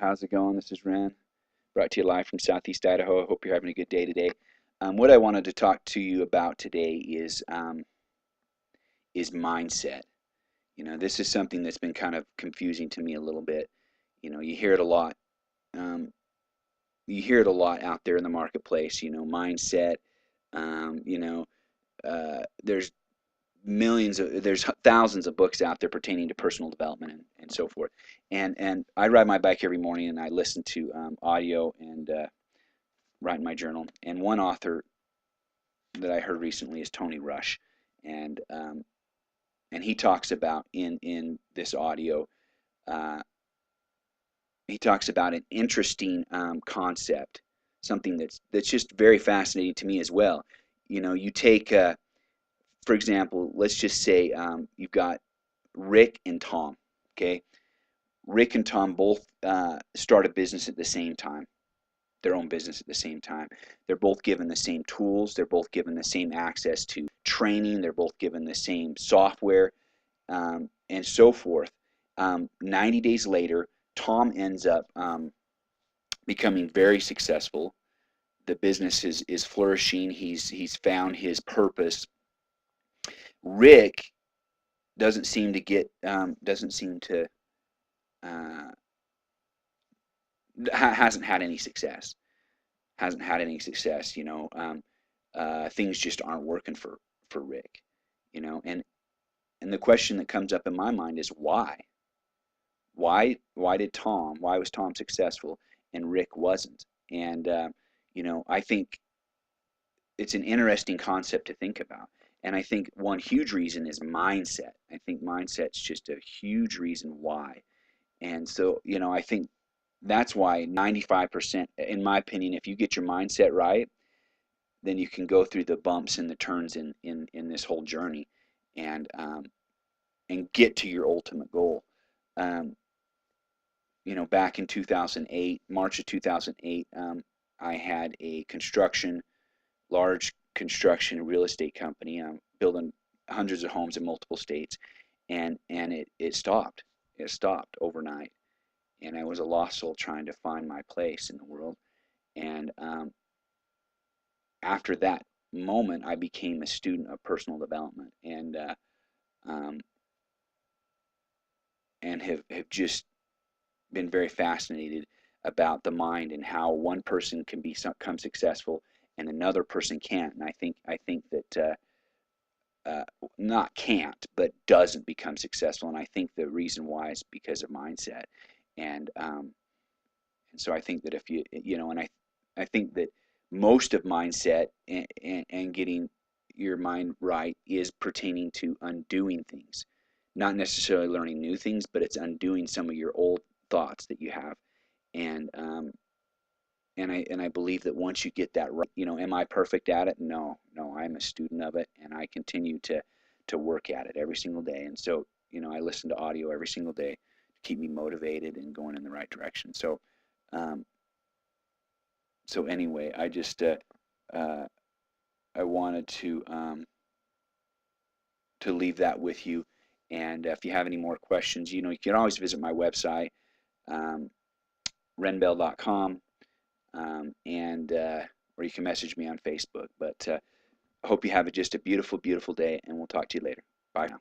How's it going? This is Ren, brought to you live from Southeast Idaho. I hope you're having a good day today. What I wanted to talk to you about today is mindset. This is something that's been kind of confusing to me a little bit. You hear it a lot. Um, you hear it a lot out there in the marketplace. Mindset. There's there's thousands of books out there pertaining to personal development and so forth. And I ride my bike every morning and I listen to audio and write in my journal. And one author that I heard recently is Tony Rush, and and he talks about in this audio, uh, he talks about an interesting concept, something that's just very fascinating to me as well. You take for example, let's just say you've got Rick and Tom. Okay, Rick and Tom both start a business at the same time, their own business at the same time. They're both given the same tools. They're both given the same access to training. They're both given the same software and so forth. 90 days later, Tom ends up becoming very successful. The business is flourishing. He's found his purpose. Rick doesn't seem to get doesn't seem to uh, hasn't had any success. Hasn't had any success. Things just aren't working for Rick. And the question that comes up in my mind is why? Why was Tom successful and Rick wasn't? And I think it's an interesting concept to think about. And I think one huge reason is mindset. I think mindset's just a huge reason why. And so, I think that's why 95%, in my opinion, if you get your mindset right, then you can go through the bumps and the turns in this whole journey and get to your ultimate goal. Um, Back in 2008, March of 2008, I had a large construction real estate company, building hundreds of homes in multiple states, and it stopped. It stopped overnight, and I was a lost soul trying to find my place in the world. And after that moment, I became a student of personal development, um, and have just been very fascinated about the mind and how one person can become successful and another person can't. And I think that not can't, but doesn't become successful. And I think the reason why is because of mindset. And and so I think that if and I think that most of mindset and getting your mind right is pertaining to undoing things, not necessarily learning new things, but it's undoing some of your old thoughts that you have. And I believe that once you get that right, am I perfect at it? No, no, I'm a student of it, and I continue to work at it every single day. And so, I listen to audio every single day to keep me motivated and going in the right direction. Um, so anyway, uh, I wanted to leave that with you. And if you have any more questions, you can always visit my website, um, renbell.com, and or you can message me on Facebook. But I hope you have just a beautiful, beautiful day, and we'll talk to you later. Bye now.